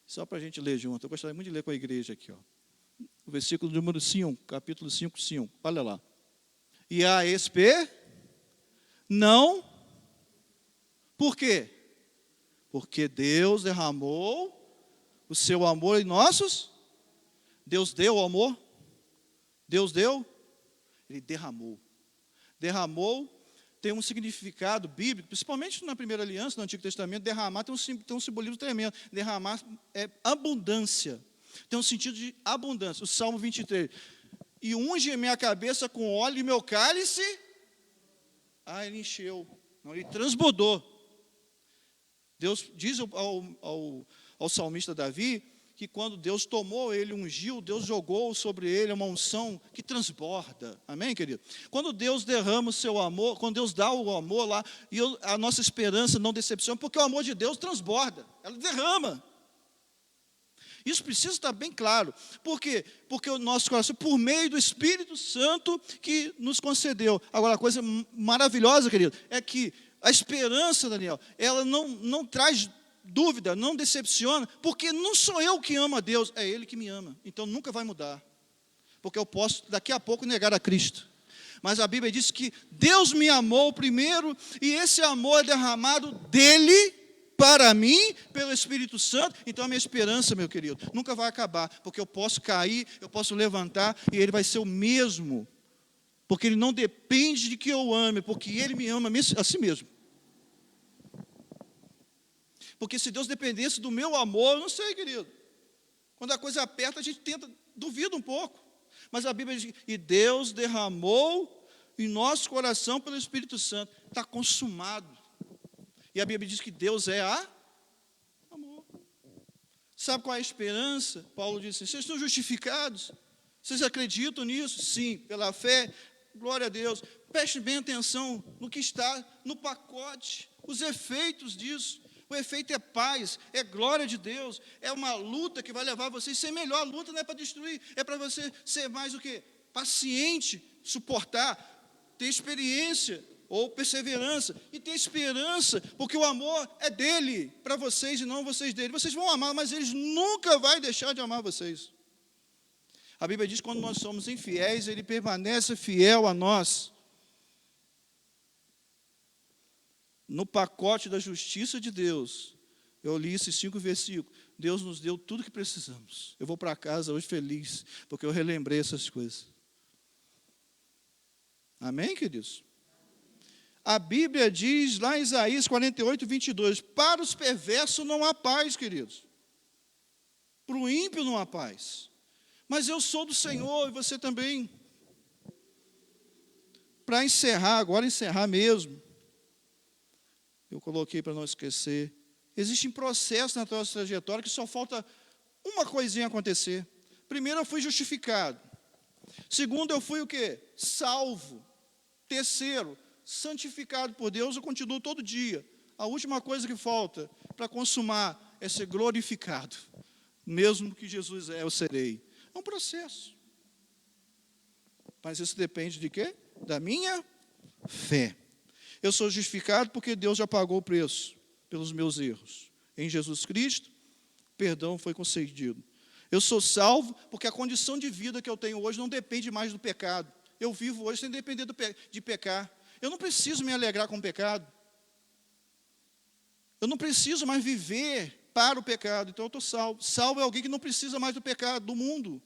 Só para a gente ler junto. Eu gostaria muito de ler com a igreja aqui. Ó. O versículo número 5, capítulo 5, 5. Olha lá. E a não. Por quê? Porque Deus derramou o seu amor em nossos. Deus deu o amor? Deus deu? Ele derramou. Derramou tem um significado bíblico, principalmente na primeira aliança, no Antigo Testamento, derramar tem um simbolismo tremendo. Derramar é abundância. Tem um sentido de abundância. O Salmo 23. E unge a minha cabeça com óleo e meu cálice. Ele encheu. Não, ele transbordou. Deus diz ao salmista Davi que quando Deus tomou ele, ungiu, Deus jogou sobre ele uma unção que transborda. Amém, querido? Quando Deus derrama o seu amor, quando Deus dá o amor lá, e a nossa esperança não decepciona, porque o amor de Deus transborda, ela derrama. Isso precisa estar bem claro. Por quê? Porque o nosso coração, por meio do Espírito Santo que nos concedeu. Agora, a coisa maravilhosa, querido, é que a esperança, Daniel, ela não traz dúvida, não decepciona, porque não sou eu que amo a Deus, é Ele que me ama. Então nunca vai mudar, porque eu posso daqui a pouco negar a Cristo. Mas a Bíblia diz que Deus me amou primeiro, e esse amor é derramado dEle para mim, pelo Espírito Santo. Então a minha esperança, meu querido, nunca vai acabar, porque eu posso cair, eu posso levantar, e Ele vai ser o mesmo, porque Ele não depende de que eu ame, porque Ele me ama a si mesmo. Porque se Deus dependesse do meu amor, eu não sei, querido. Quando a coisa aperta, a gente duvida um pouco. Mas a Bíblia diz, e Deus derramou em nosso coração pelo Espírito Santo. Está consumado. E a Bíblia diz que Deus é amor. Sabe qual é a esperança? Paulo disse, vocês estão justificados? Vocês acreditam nisso? Sim, pela fé. Glória a Deus. Preste bem atenção no que está no pacote. Os efeitos disso. O efeito é paz, é glória de Deus, é uma luta que vai levar você a ser melhor. A luta não é para destruir, é para você ser mais o quê? Paciente, suportar, ter experiência ou perseverança e ter esperança, porque o amor é dele para vocês e não vocês dele. Vocês vão amar, mas eles nunca vão deixar de amar vocês. A Bíblia diz que quando nós somos infiéis, ele permanece fiel a nós. No pacote da justiça de Deus, eu li esses 5 versículos, Deus nos deu tudo o que precisamos. Eu vou para casa hoje feliz, porque eu relembrei essas coisas. Amém, queridos? A Bíblia diz lá em Isaías 48, 22, para os perversos não há paz, queridos. Para o ímpio não há paz. Mas eu sou do Senhor e você também. Para encerrar, agora encerrar mesmo, eu coloquei para não esquecer, existem processos na nossa trajetória que só falta uma coisinha acontecer. Primeiro, eu fui justificado. Segundo, eu fui o quê? Salvo. Terceiro, santificado por Deus, eu continuo todo dia. A última coisa que falta para consumar é ser glorificado. Mesmo que Jesus eu serei. É um processo. Mas isso depende de quê? Da minha fé. Eu sou justificado porque Deus já pagou o preço pelos meus erros. Em Jesus Cristo, perdão foi concedido. Eu sou salvo porque a condição de vida que eu tenho hoje não depende mais do pecado. Eu vivo hoje sem depender de pecar. Eu não preciso me alegrar com o pecado. Eu não preciso mais viver para o pecado. Então eu estou salvo. Salvo é alguém que não precisa mais do pecado, do mundo.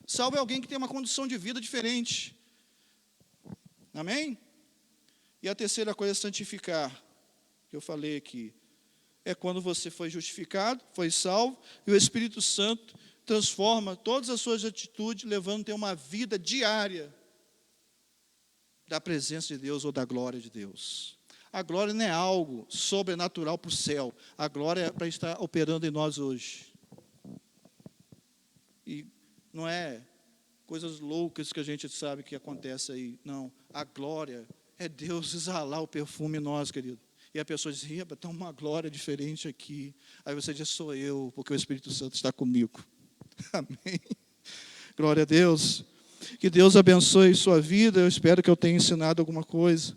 Salvo é alguém que tem uma condição de vida diferente. Amém? E a terceira coisa é santificar, que eu falei aqui. É quando você foi justificado, foi salvo, e o Espírito Santo transforma todas as suas atitudes, levando a ter uma vida diária da presença de Deus ou da glória de Deus. A glória não é algo sobrenatural para o céu. A glória é para estar operando em nós hoje. E não é coisas loucas que a gente sabe que acontece aí. Não, a glória é Deus exalar o perfume em nós, querido. E a pessoa diz, tem uma glória diferente aqui. Aí você diz, sou eu, porque o Espírito Santo está comigo. Amém. Glória a Deus. Que Deus abençoe sua vida. Eu espero que eu tenha ensinado alguma coisa.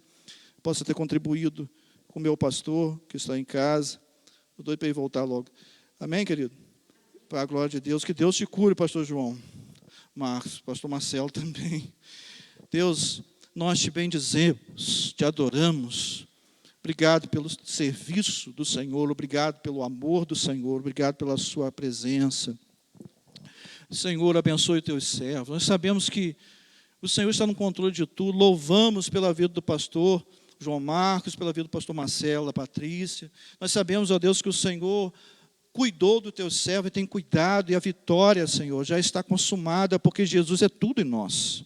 Possa ter contribuído com o meu pastor, que está em casa. Estou doido para ele voltar logo. Amém, querido? Para a glória de Deus. Que Deus te cure, pastor João. Marcos, pastor Marcelo também. Deus, nós te bendizemos, te adoramos. Obrigado pelo serviço do Senhor, obrigado pelo amor do Senhor, obrigado pela sua presença. Senhor, abençoe teus servos. Nós sabemos que o Senhor está no controle de tudo. Louvamos pela vida do pastor João Marcos, pela vida do pastor Marcelo, da Patrícia. Nós sabemos, ó Deus, que o Senhor cuidou do teu servo e tem cuidado, e a vitória, Senhor, já está consumada, porque Jesus é tudo em nós.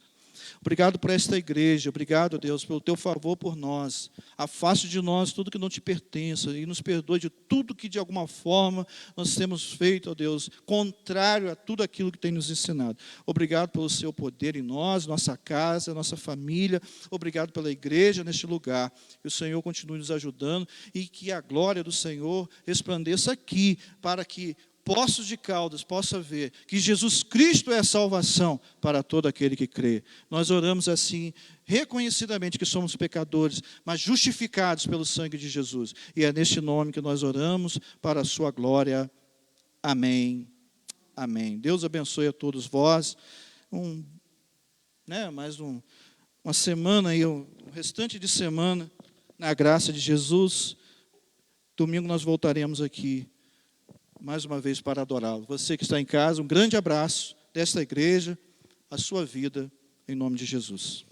Obrigado por esta igreja, obrigado, Deus, pelo teu favor por nós. Afaste de nós tudo que não te pertence e nos perdoe de tudo que de alguma forma nós temos feito, ó Deus, contrário a tudo aquilo que tem nos ensinado. Obrigado pelo seu poder em nós, nossa casa, nossa família. Obrigado pela igreja neste lugar. Que o Senhor continue nos ajudando e que a glória do Senhor resplandeça aqui, para que Poços de Caldas possa ver que Jesus Cristo é a salvação para todo aquele que crê. Nós oramos assim, reconhecidamente que somos pecadores, mas justificados pelo sangue de Jesus. E é neste nome que nós oramos para a sua glória. Amém. Amém. Deus abençoe a todos vós. Mais uma semana aí, o restante de semana, na graça de Jesus. Domingo nós voltaremos aqui mais uma vez para adorá-lo. Você que está em casa, um grande abraço desta igreja, a sua vida, em nome de Jesus.